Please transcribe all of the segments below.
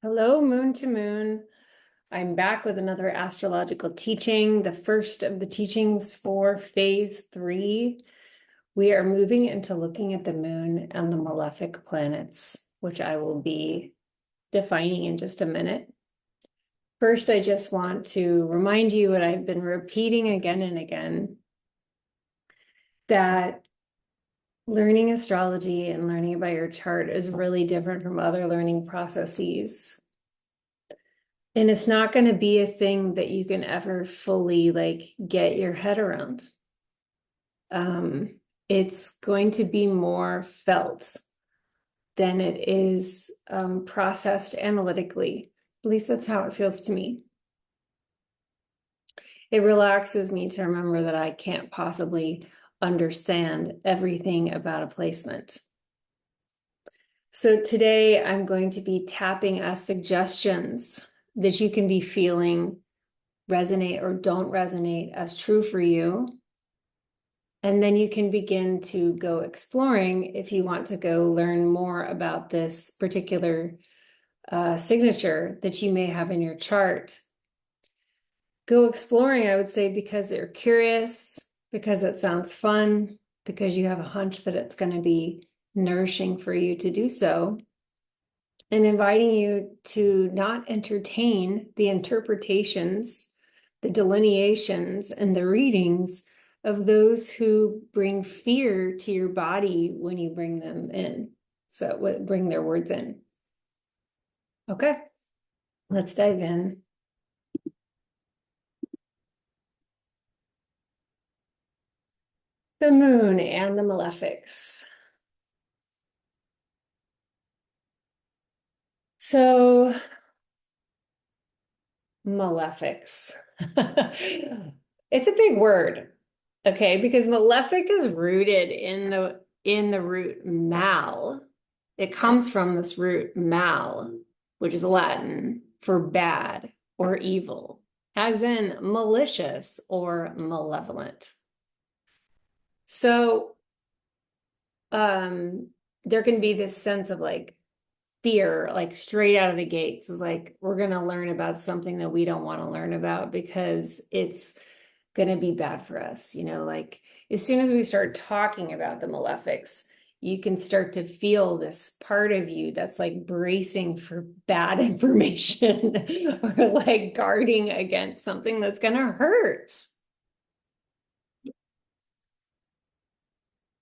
Hello, Moon to Moon. I'm back with another astrological teaching, the first of the teachings for phase 3. We are moving into looking at the moon and the malefic planets, which I will be defining in just a minute. First, I just want to remind you what I've been repeating again and again, that learning astrology and learning about your chart is really different from other learning processes. And it's not going to be a thing that you can ever fully get your head around. It's going to be more felt than it is processed analytically. At least that's how it feels to me. It relaxes me to remember that I can't possibly understand everything about a placement. So today I'm going to be tapping as suggestions that you can be feeling resonate or don't resonate as true for you. And then you can begin to go exploring if you want to go learn more about this particular signature that you may have in your chart. Go exploring, I would say, because you're curious, because it sounds fun, because you have a hunch that it's going to be nourishing for you to do so. And inviting you to not entertain the interpretations, the delineations, and the readings of those who bring fear to your body when you bring them in. So bring their words in. Okay, let's dive in. The moon and the malefics. So, malefics. It's a big word, okay? Because malefic is rooted in the root mal. It comes from this root mal, which is Latin for bad or evil, as in malicious or malevolent. So, there can be this sense of fear, straight out of the gates, is we're going to learn about something that we don't want to learn about because it's going to be bad for us. As soon as we start talking about the malefics, you can start to feel this part of you that's bracing for bad information or guarding against something that's going to hurt.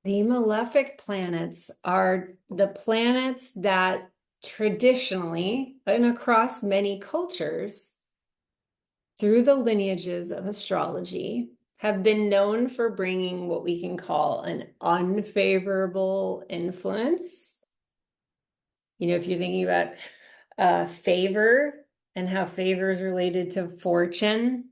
The malefic planets are the planets that traditionally and across many cultures through the lineages of astrology have been known for bringing what we can call an unfavorable influence. If you're thinking about favor and how favor is related to fortune,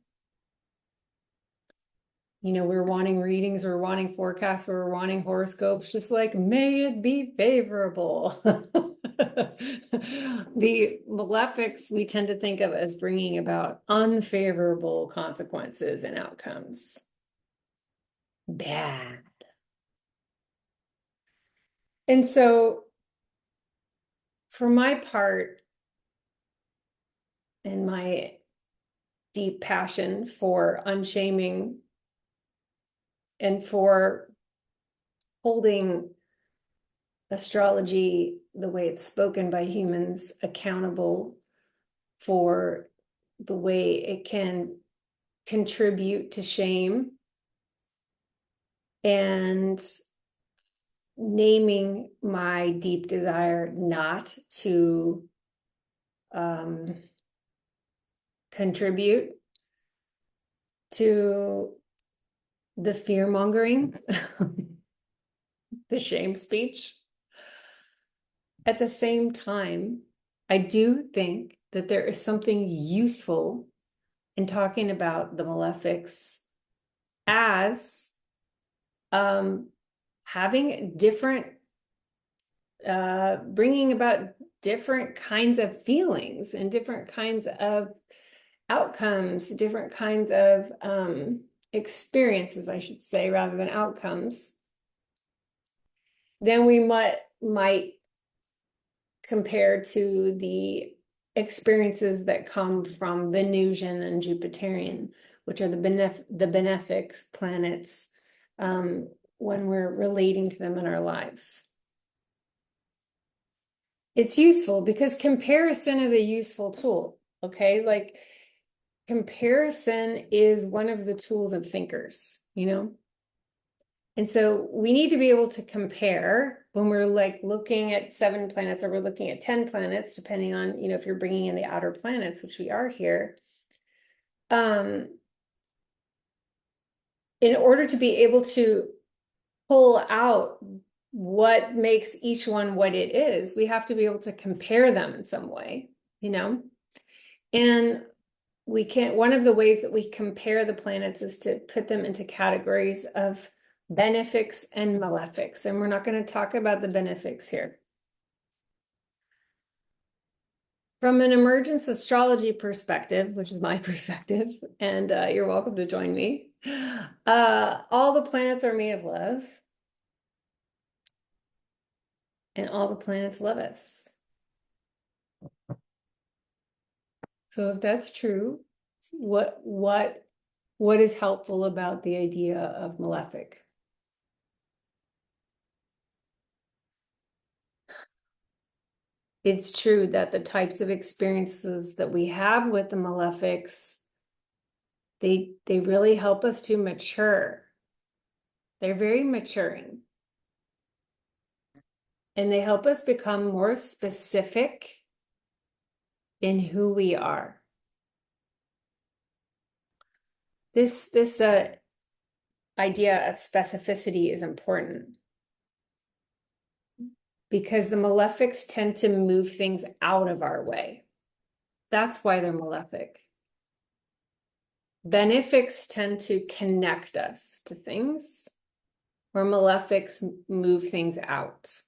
we're wanting readings, we're wanting forecasts, we're wanting horoscopes, just may it be favorable. The malefics we tend to think of as bringing about unfavorable consequences and outcomes. Bad. And so, for my part, and my deep passion for unshaming and for holding astrology, the way it's spoken by humans, accountable for the way it can contribute to shame, and naming my deep desire not to contribute to the fear mongering, the shame speech. At the same time, I do think that there is something useful in talking about the malefics as having different, bringing about different kinds of feelings and different kinds of outcomes, different kinds of experiences, I should say, rather than outcomes, than we might compare to the experiences that come from Venusian and Jupiterian, which are the benefic planets, when we're relating to them in our lives. It's useful because comparison is a useful tool, okay? Like comparison is one of the tools of thinkers, you know? And so we need to be able to compare when we're like looking at 7 planets or we're looking at 10 planets, depending on, you know, if you're bringing in the outer planets, which we are here. In order to be able to pull out what makes each one what it is, we have to be able to compare them in some way, you know? And we can't, one of the ways that we compare the planets is to put them into categories of benefics and malefics. And we're not going to talk about the benefics here. From an emergence astrology perspective, which is my perspective, and you're welcome to join me, all the planets are made of love. And all the planets love us. So if that's true, what is helpful about the idea of malefic? It's true that the types of experiences that we have with the malefics, they really help us to mature. They're very maturing. And they help us become more specific in who we are. This idea of specificity is important because the malefics tend to move things out of our way. That's why they're malefic. Benefics tend to connect us to things, where malefics move things out.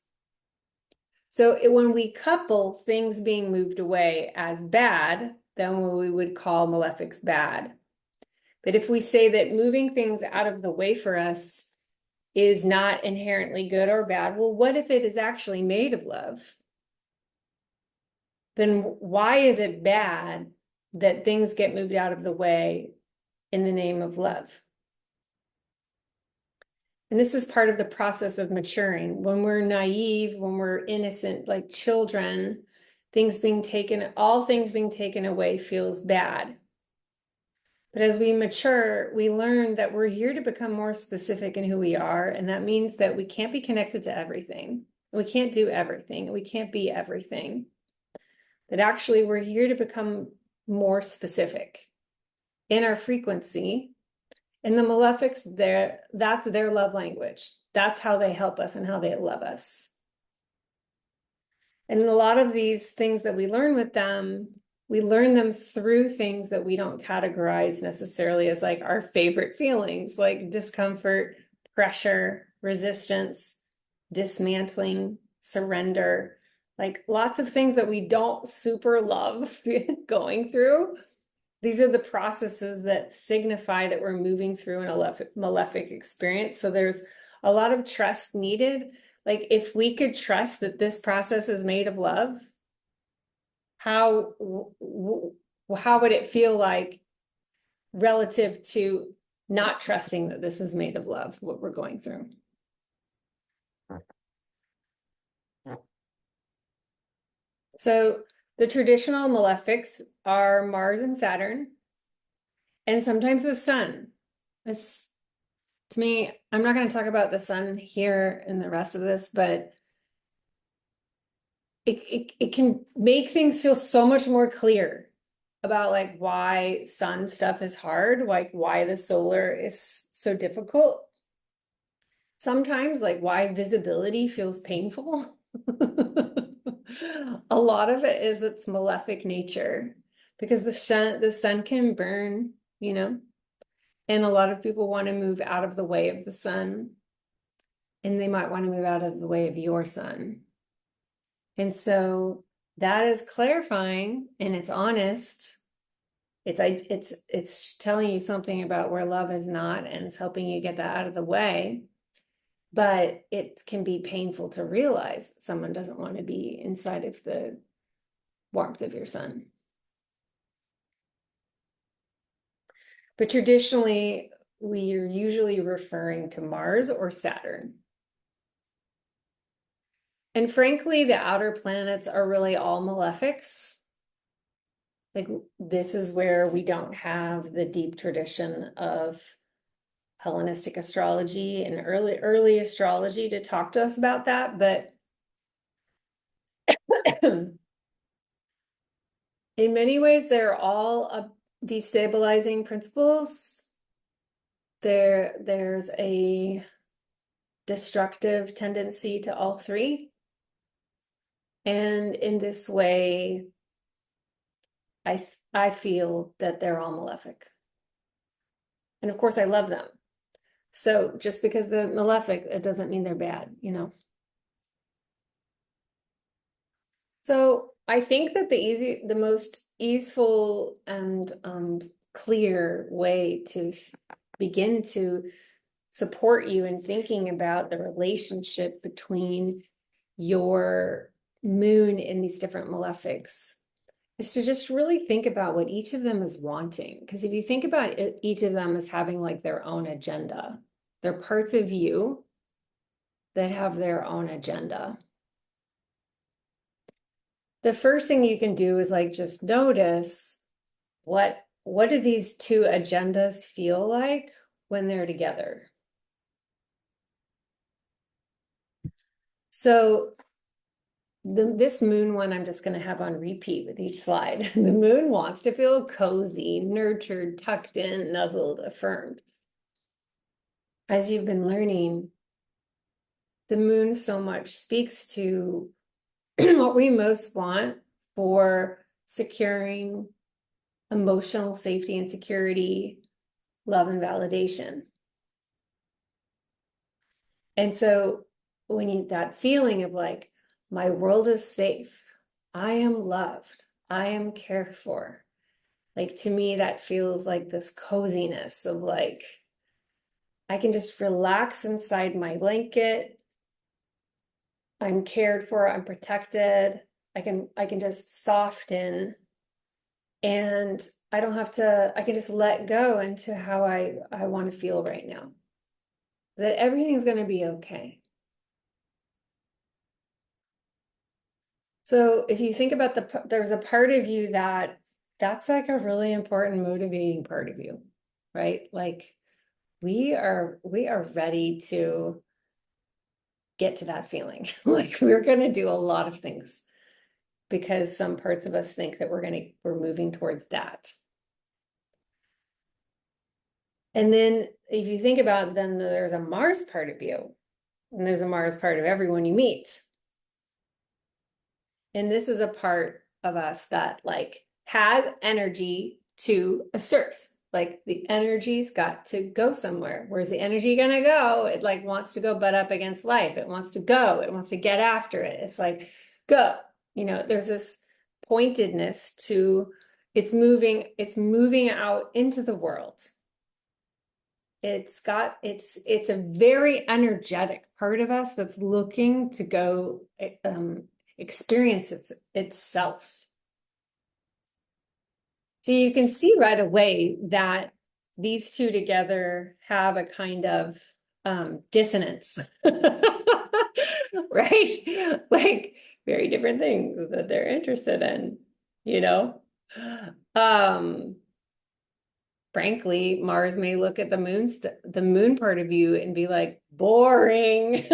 So when we couple things being moved away as bad, then we would call malefics bad. But if we say that moving things out of the way for us is not inherently good or bad, well, what if it is actually made of love? Then why is it bad that things get moved out of the way in the name of love? And this is part of the process of maturing. When we're naive, when we're innocent, like children, all things being taken away feels bad. But as we mature, we learn that we're here to become more specific in who we are. And that means that we can't be connected to everything. We can't do everything. We can't be everything. That actually we're here to become more specific in our frequency. And the malefics, that's their love language. That's how they help us and how they love us. And a lot of these things that we learn with them, we learn them through things that we don't categorize necessarily as like our favorite feelings, like discomfort, pressure, resistance, dismantling, surrender, like lots of things that we don't super love going through. These are the processes that signify that we're moving through an malefic experience. So there's a lot of trust needed. Like if we could trust that this process is made of love, how would it feel like relative to not trusting that this is made of love, what we're going through? So the traditional malefics are Mars and Saturn, and sometimes the sun. It's, to me, I'm not going to talk about the sun here in the rest of this, but it can make things feel so much more clear about like why sun stuff is hard, like why the solar is so difficult. Sometimes like why visibility feels painful. A lot of it is its malefic nature because the sun can burn, you know, and a lot of people want to move out of the way of the sun, and they might want to move out of the way of your sun. And so that is clarifying and it's honest. It's telling you something about where love is not, and it's helping you get that out of the way. But it can be painful to realize that someone doesn't want to be inside of the warmth of your sun. But traditionally, we are usually referring to Mars or Saturn. And frankly, the outer planets are really all malefics. Like, this is where we don't have the deep tradition of Hellenistic astrology and early astrology to talk to us about that. But in many ways, they're all destabilizing principles. There's a destructive tendency to all three. And in this way, I feel that they're all malefic. And of course, I love them. So just because they're malefic, it doesn't mean they're bad, you know? So I think that the most easeful and clear way to begin to support you in thinking about the relationship between your moon in these different malefics is to just really think about what each of them is wanting. Because if you think about it, each of them as having like their own agenda, they're parts of you that have their own agenda. The first thing you can do is like just notice what do these two agendas feel like when they're together. So this moon one, I'm just going to have on repeat with each slide. The moon wants to feel cozy, nurtured, tucked in, nuzzled, affirmed. As you've been learning, the moon so much speaks to what we most want for securing emotional safety and security, love and validation. And so when you that feeling of like, my world is safe, I am loved, I am cared for. Like to me, that feels like this coziness of like, I can just relax inside my blanket. I'm cared for, I'm protected. I can just soften and I don't have to, I can just let go into how I want to feel right now. That everything's going to be okay. So if you think about there's a part of you that's like a really important motivating part of you, right? Like we are ready to get to that feeling. Like we're going to do a lot of things because some parts of us think that we're moving towards that. And then if you think about then there's a Mars part of you and there's a Mars part of everyone you meet. And this is a part of us that like has energy to assert. Like the energy's got to go somewhere. Where's the energy gonna go? It like wants to go butt up against life. It wants to go. It wants to get after it. It's like, go. You know, there's this pointedness to it's moving out into the world. It's a very energetic part of us that's looking to go experience itself. So you can see right away that these two together have a kind of dissonance, right? Like very different things that they're interested in, you know? Um, Frankly, Mars may look at the moon part of you and be like, boring.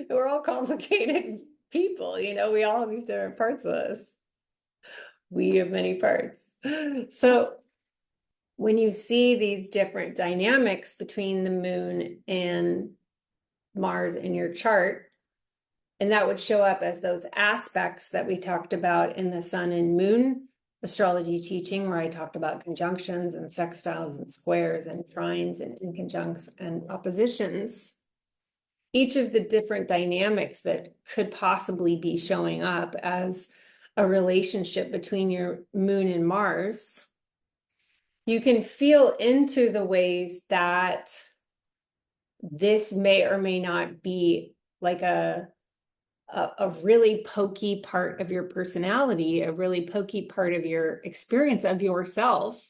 We're all complicated people, you know, we all have these different parts of us. We have many parts. So when you see these different dynamics between the moon and Mars in your chart, and that would show up as those aspects that we talked about in the sun and moon astrology teaching, where I talked about conjunctions and sextiles and squares and trines and inconjuncts and oppositions. Each of the different dynamics that could possibly be showing up as a relationship between your moon and Mars, you can feel into the ways that this may or may not be like a a really pokey part of your personality, a really pokey part of your experience of yourself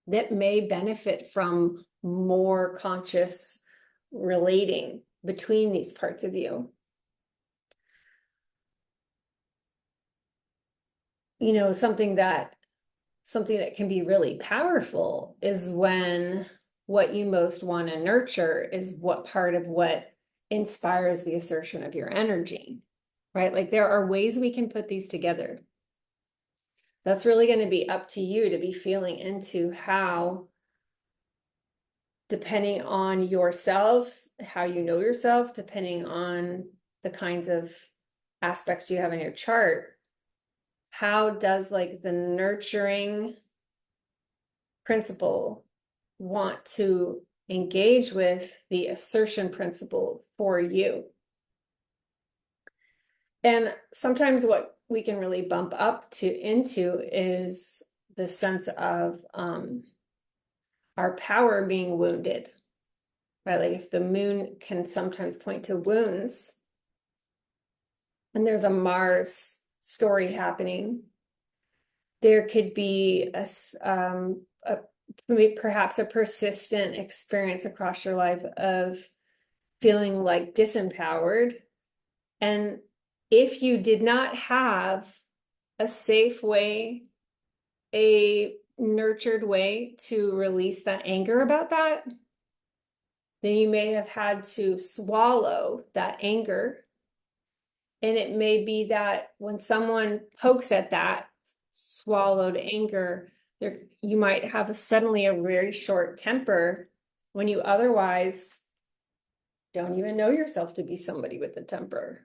that may benefit from more conscious relating between these parts of you. You know, something that can be really powerful is when what you most want to nurture is what part of what inspires the assertion of your energy, right? Like there are ways we can put these together. That's really going to be up to you to be feeling into how, depending on yourself, how you know yourself, depending on the kinds of aspects you have in your chart, how does like the nurturing principle want to engage with the assertion principle for you? And sometimes what we can really bump up into is the sense of our power being wounded, right? Like if the moon can sometimes point to wounds, and there's a Mars story happening, there could be perhaps a persistent experience across your life of feeling like disempowered. And if you did not have a safe way, a nurtured way to release that anger about that, then you may have had to swallow that anger. And it may be that when someone pokes at that swallowed anger, you might have suddenly a very short temper when you otherwise don't even know yourself to be somebody with a temper.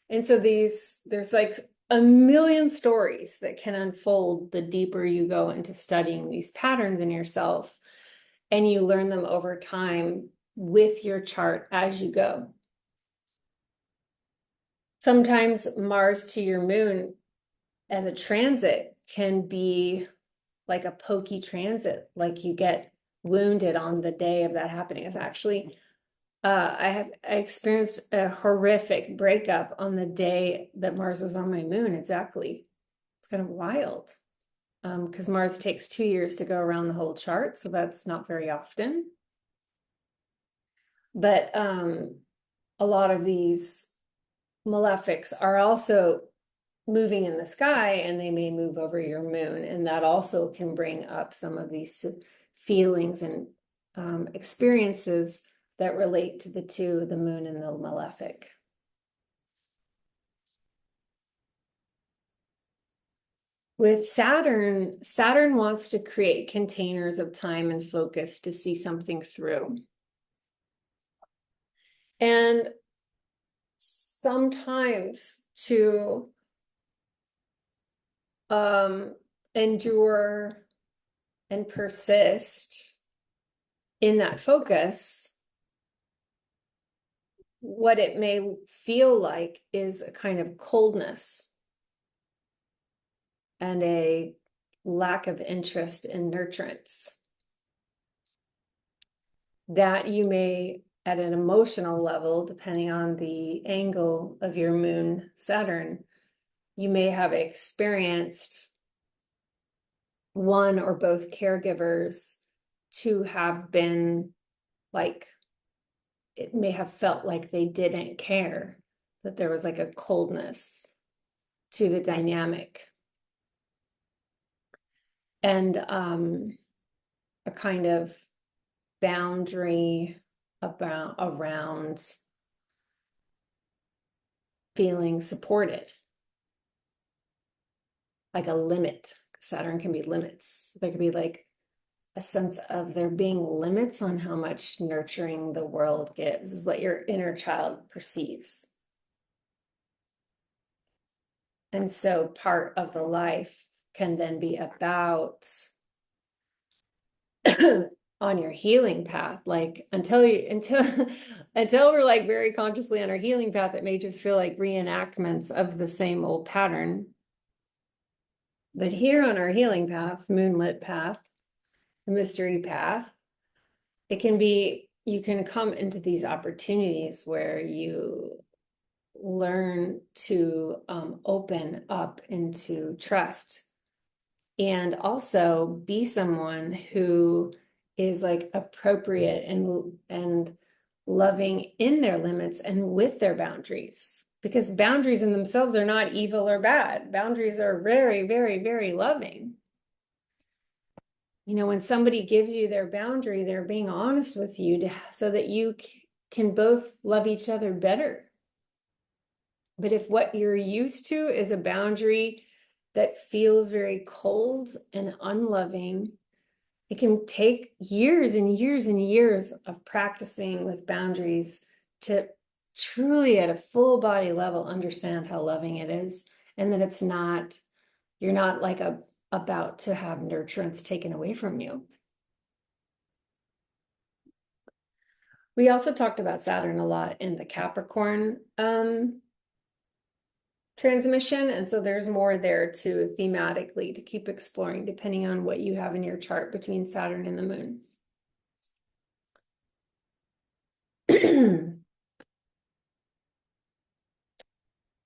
And so there's like a million stories that can unfold the deeper you go into studying these patterns in yourself, and you learn them over time with your chart as you go. Sometimes Mars to your moon as a transit can be like a pokey transit, like you get wounded on the day of that happening. It's actually, I experienced a horrific breakup on the day that Mars was on my moon. It's kind of wild, because Mars takes 2 years to go around the whole chart, so that's not very often. But a lot of these malefics are also moving in the sky, and they may move over your moon, and that also can bring up some of these feelings and experiences that relate to the moon and the malefic. With Saturn wants to create containers of time and focus to see something through. And sometimes to endure and persist in that focus, what it may feel like is a kind of coldness and a lack of interest in nurturance that you may, at an emotional level, depending on the angle of your moon Saturn, you may have experienced one or both caregivers to have been like, it may have felt like they didn't care, that there was like a coldness to the dynamic, and a kind of boundary around feeling supported, like a limit. Saturn can be limits. There could be like a sense of there being limits on how much nurturing the world gives, is what your inner child perceives. And so part of the life can then be about on your healing path, like until we're like very consciously on our healing path, it may just feel like reenactments of the same old pattern. But here on our healing path, moonlit path, the mystery path, it can be, you can come into these opportunities where you learn to open up into trust, and also be someone who is like appropriate and loving in their limits and with their boundaries, because boundaries in themselves are not evil or bad. Boundaries are very, very, very loving. You know, when somebody gives you their boundary, they're being honest with you so that you can both love each other better. But if what you're used to is a boundary that feels very cold and unloving, it can take years and years and years of practicing with boundaries to truly, at a full body level, understand how loving it is, and that it's not, you're not like about to have nurturance taken away from you. We also talked about Saturn a lot in the Capricorn transmission, and so there's more there too thematically to keep exploring depending on what you have in your chart between Saturn and the moon.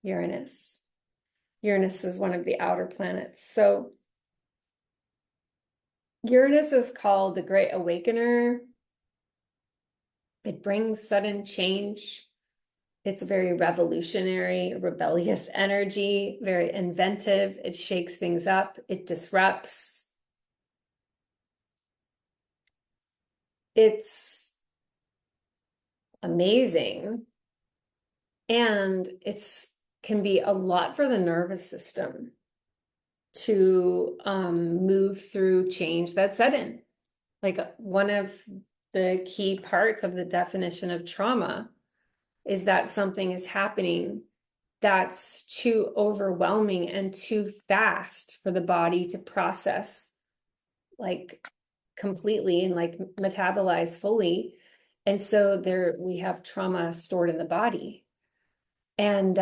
Uranus. Uranus is one of the outer planets. So Uranus is called the Great Awakener. It brings sudden change. It's a very revolutionary, rebellious energy, very inventive. It shakes things up. It disrupts. It's amazing. And it's can be a lot for the nervous system to move through change that's sudden. Like one of the key parts of the definition of trauma is that something is happening that's too overwhelming and too fast for the body to process like completely and like metabolize fully. And so there we have trauma stored in the body. And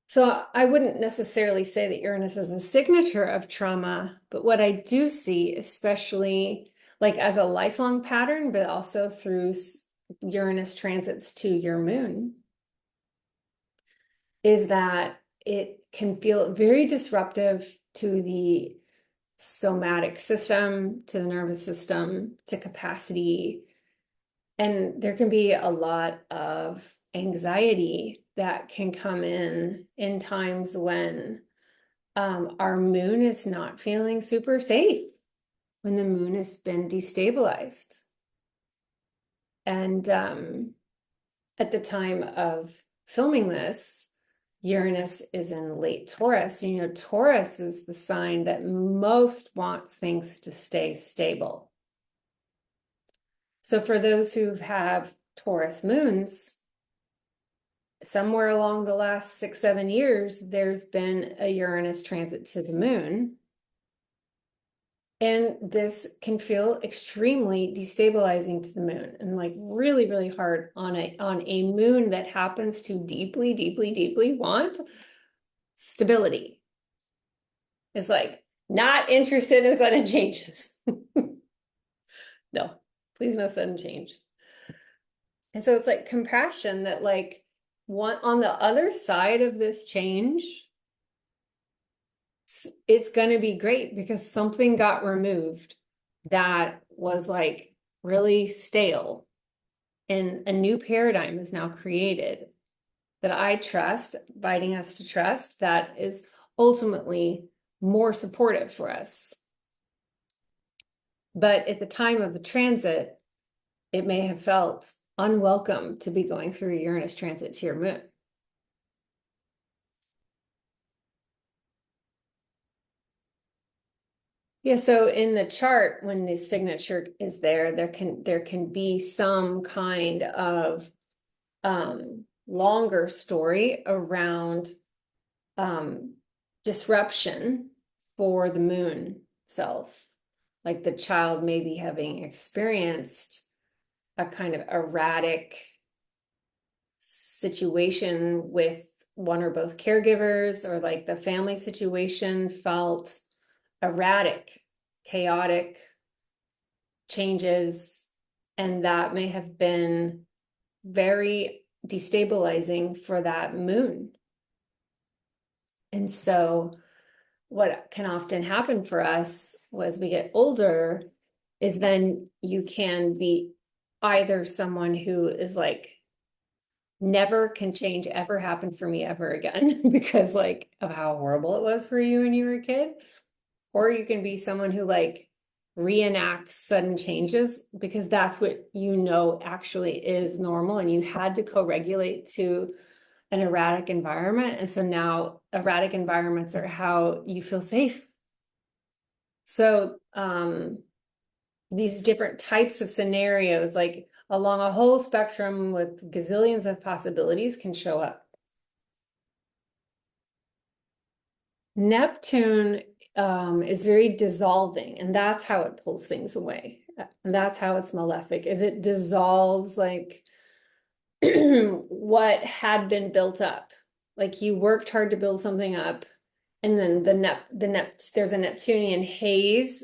so I wouldn't necessarily say that Uranus is a signature of trauma, but what I do see, especially like as a lifelong pattern, but also through Uranus transits to your moon, is that it can feel very disruptive to the somatic system, to the nervous system, to capacity. And there can be a lot of anxiety that can come in times when our moon is not feeling super safe, when the moon has been destabilized. And at the time of filming this, Uranus is in late Taurus. You know, Taurus is the sign that most wants things to stay stable. So for those who have Taurus moons, somewhere along the last 6-7 years, there's been a Uranus transit to the moon. And this can feel extremely destabilizing to the moon and like really, really hard on a moon that happens to deeply, deeply, deeply want stability. It's like not interested in sudden changes. No, please no sudden change. And so it's like compassion that like one on the other side of this change, it's going to be great because something got removed that was like really stale, and a new paradigm is now created that I trust, inviting us to trust, that is ultimately more supportive for us. But at the time of the transit, it may have felt unwelcome to be going through a Uranus transit to your moon. Yeah, so in the chart, when the signature is there, there can be some kind of longer story around disruption for the moon self. Like the child maybe having experienced a kind of erratic situation with one or both caregivers, or like the family situation felt erratic, chaotic changes, and that may have been very destabilizing for that moon. And so what can often happen for us as we get older is then you can be either someone who is like, never can change ever happen for me ever again because like of how horrible it was for you when you were a kid, or you can be someone who like reenacts sudden changes because that's what you know actually is normal, and you had to co-regulate to an erratic environment, and so now erratic environments are how you feel safe. So these different types of scenarios, like along a whole spectrum with gazillions of possibilities, can show up. Neptune is very dissolving, and that's how it pulls things away. And that's how it's malefic, is it dissolves like what had been built up. Like you worked hard to build something up, and then there's a Neptunian haze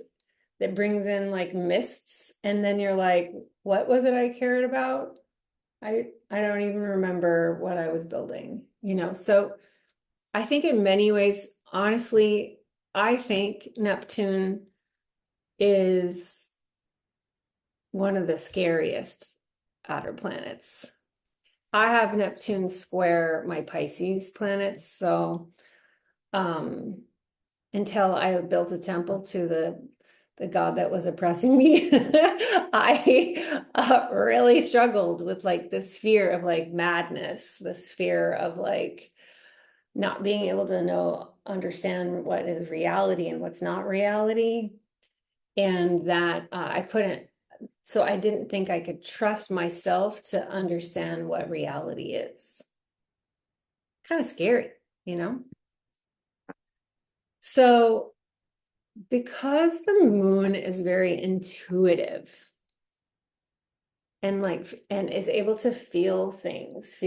that brings in like mists, and then you're like, what was it I cared about? I don't even remember what I was building, you know? So I think in many ways, honestly, I think Neptune is one of the scariest outer planets. I have Neptune square my Pisces planets, so until I built a temple to the god that was oppressing me, I really struggled with like this fear of like madness, this fear of like not being able to understand what is reality and what's not reality. And that I couldn't, so I didn't think I could trust myself to understand what reality is. Kind of scary, you know? So because the moon is very intuitive and is able to feel things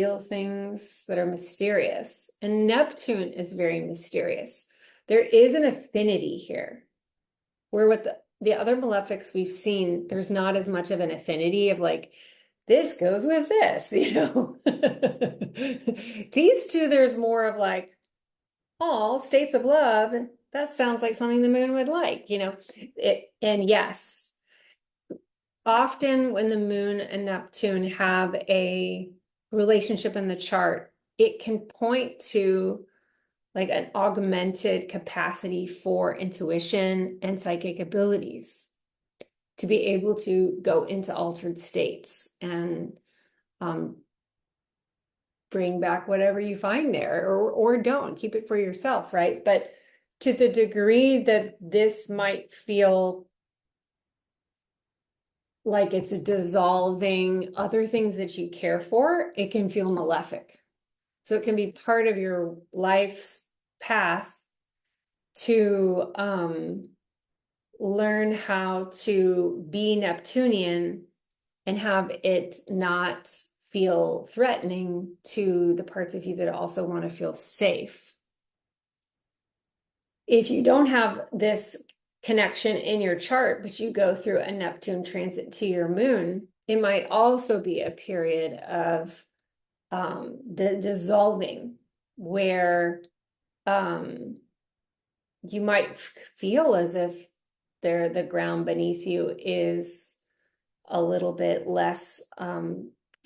that are mysterious, and Neptune is very mysterious, there is an affinity here where with the other malefics we've seen, there's not as much of an affinity of like, this goes with this, you know. These two, there's more of like, all states of love. That sounds like something the moon would like, you know. And yes, often when the moon and Neptune have a relationship in the chart, it can point to like an augmented capacity for intuition and psychic abilities to be able to go into altered states and bring back whatever you find there, or don't keep it for yourself, right? But to the degree that this might feel like it's dissolving other things that you care for, it can feel malefic. So it can be part of your life's path to learn how to be Neptunian and have it not feel threatening to the parts of you that also want to feel safe. If you don't have this connection in your chart, but you go through a Neptune transit to your moon, it might also be a period of dissolving where you might feel as if the ground beneath you is a little bit less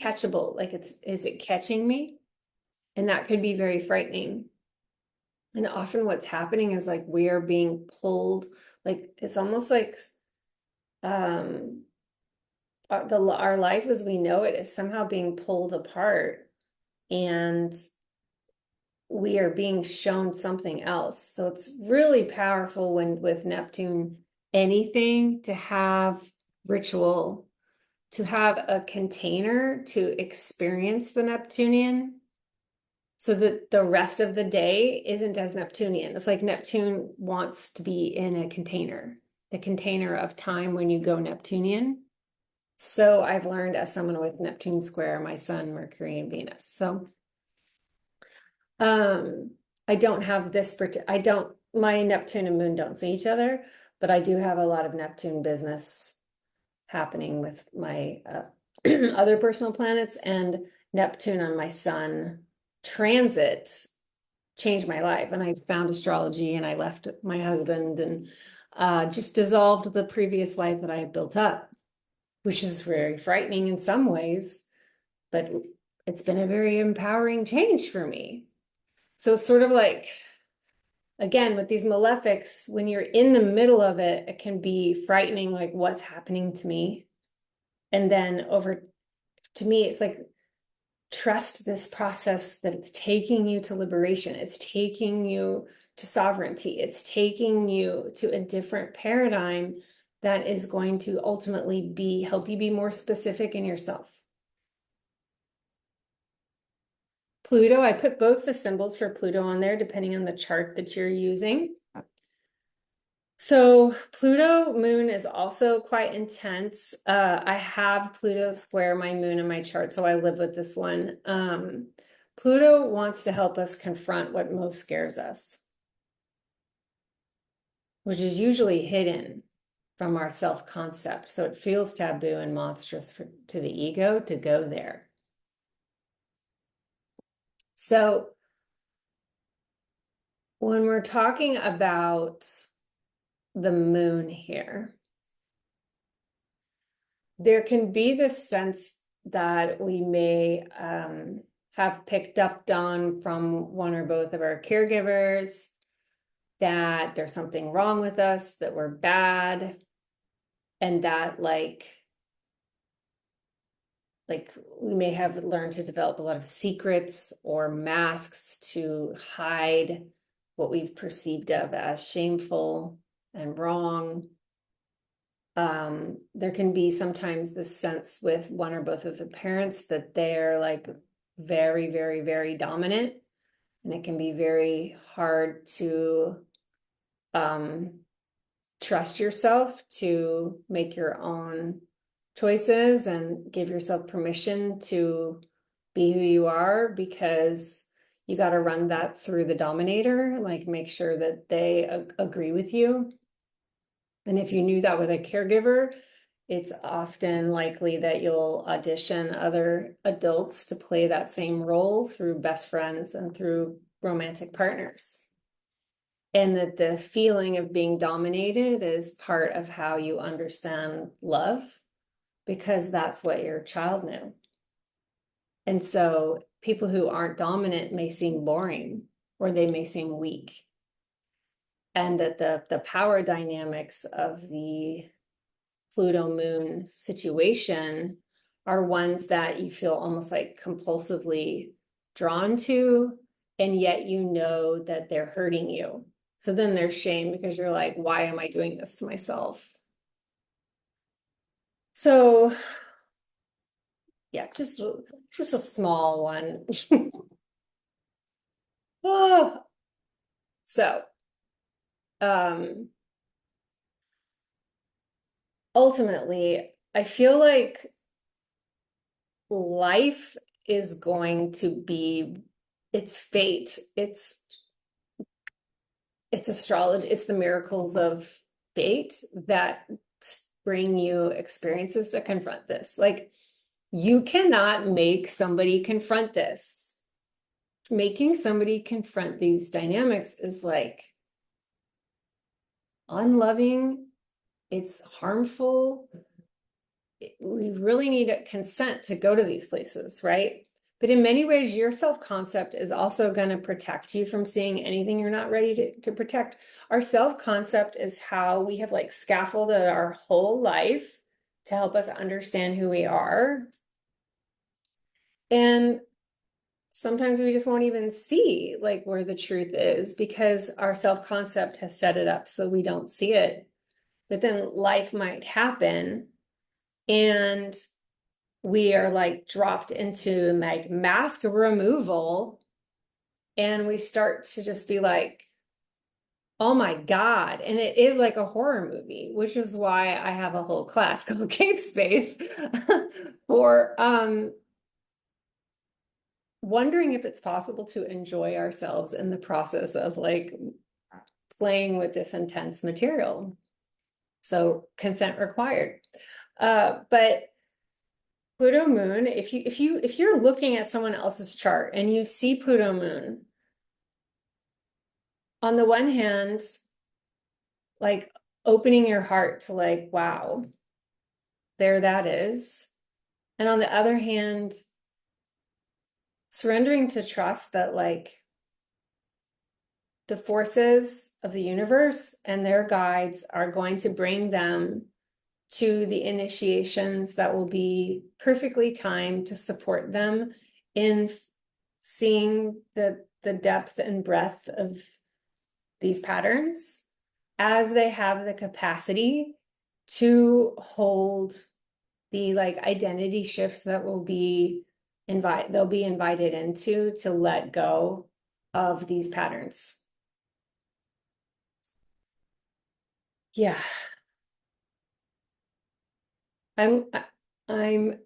catchable. Like is it catching me? And that could be very frightening. And often what's happening is like we are being pulled, like it's almost like our life as we know it is somehow being pulled apart, and we are being shown something else. So it's really powerful when with Neptune, anything to have ritual, to have a container to experience the Neptunian, so that the rest of the day isn't as Neptunian. It's like Neptune wants to be in a container of time when you go Neptunian. So I've learned as someone with Neptune square, my Sun, Mercury, and Venus. So I don't have my Neptune and Moon don't see each other, but I do have a lot of Neptune business happening with my other personal planets, and Neptune on my sun transit changed my life. And I found astrology, and I left my husband, and just dissolved the previous life that I had built up, which is very frightening in some ways, but it's been a very empowering change for me. So it's sort of like, again, with these malefics, when you're in the middle of it, it can be frightening, like what's happening to me. And then to me, it's like, trust this process, that it's taking you to liberation. It's taking you to sovereignty. It's taking you to a different paradigm that is going to ultimately help you be more specific in yourself. Pluto, I put both the symbols for Pluto on there, depending on the chart that you're using. So Pluto moon is also quite intense. I have Pluto square my moon in my chart, so I live with this one. Pluto wants to help us confront what most scares us, which is usually hidden from our self-concept. So it feels taboo and monstrous to the ego to go there. So when we're talking about the moon here, there can be this sense that we may have picked up on from one or both of our caregivers, that there's something wrong with us, that we're bad, and that like we may have learned to develop a lot of secrets or masks to hide what we've perceived of as shameful and wrong. There can be sometimes this sense with one or both of the parents that they're like very, very, very dominant, and it can be very hard to trust yourself to make your own choices and give yourself permission to be who you are, because you got to run that through the dominator, like make sure that they agree with you. And if you knew that with a caregiver, it's often likely that you'll audition other adults to play that same role through best friends and through romantic partners. And that the feeling of being dominated is part of how you understand love, because that's what your child knew. And so people who aren't dominant may seem boring, or they may seem weak. And that the power dynamics of the Pluto moon situation are ones that you feel almost like compulsively drawn to, and yet you know that they're hurting you. So then there's shame, because you're like, why am I doing this to myself? So yeah, just a small one. Oh, so ultimately, I feel like life is going to be its fate. It's astrology, it's the miracles of fate that bring you experiences to confront this. Like, you cannot make somebody confront this. Making somebody confront these dynamics is like unloving, it's harmful. We really need consent to go to these places, right? But in many ways, your self-concept is also going to protect you from seeing anything you're not ready to protect. Our self-concept is how we have like scaffolded our whole life to help us understand who we are. And sometimes we just won't even see like where the truth is, because our self-concept has set it up so we don't see it. But then life might happen, and we are like dropped into like mask removal, and we start to just be like, oh my God. And it is like a horror movie, which is why I have a whole class called Cape Space for wondering if it's possible to enjoy ourselves in the process of like playing with this intense material. So consent required. But Pluto moon, if you're looking at someone else's chart and you see Pluto moon, on the one hand, like opening your heart to like, wow, there that is. And on the other hand, surrendering to trust that like the forces of the universe and their guides are going to bring them to the initiations that will be perfectly timed to support them in seeing the depth and breadth of these patterns as they have the capacity to hold the like identity shifts that they'll be invited into to let go of these patterns. Yeah. I'm I'm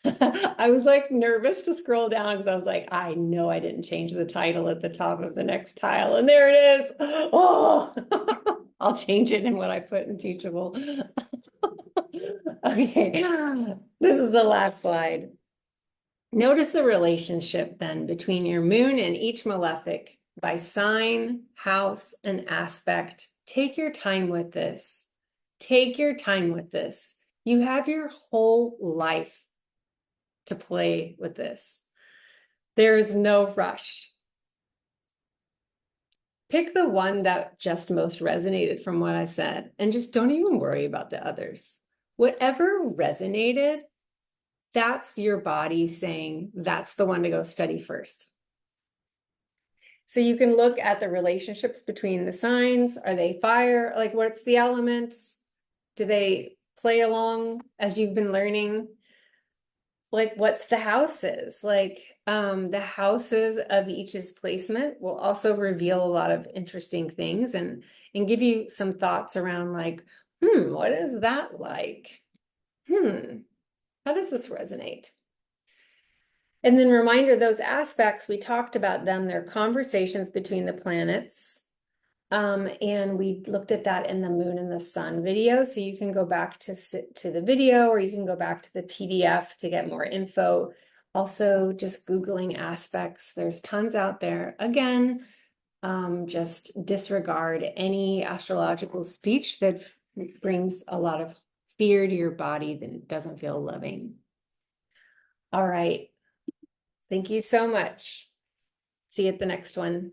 I was like nervous to scroll down because I was like, I know I didn't change the title at the top of the next tile. And there it is. Oh, I'll change it in what I put in Teachable. Okay, this is the last slide. Notice the relationship then between your moon and each malefic by sign, house, and aspect. Take your time with this. Take your time with this. You have your whole life to play with this. There is no rush. Pick the one that just most resonated from what I said, and just don't even worry about the others. Whatever resonated, that's your body saying that's the one to go study first. So you can look at the relationships between the signs. Are they fire? Like, what's the element? Do they play along as you've been learning? Like, what's the houses? Like, the houses of each's placement will also reveal a lot of interesting things and give you some thoughts around like, what is that like? How does this resonate? And then reminder, those aspects, we talked about them, they're conversations between the planets. And we looked at that in the moon and the sun video. So you can go back to the video or you can go back to the PDF to get more info. Also, just Googling aspects. There's tons out there. Again, just disregard any astrological speech that brings a lot of fear to your body that doesn't feel loving. All right. Thank you so much. See you at the next one.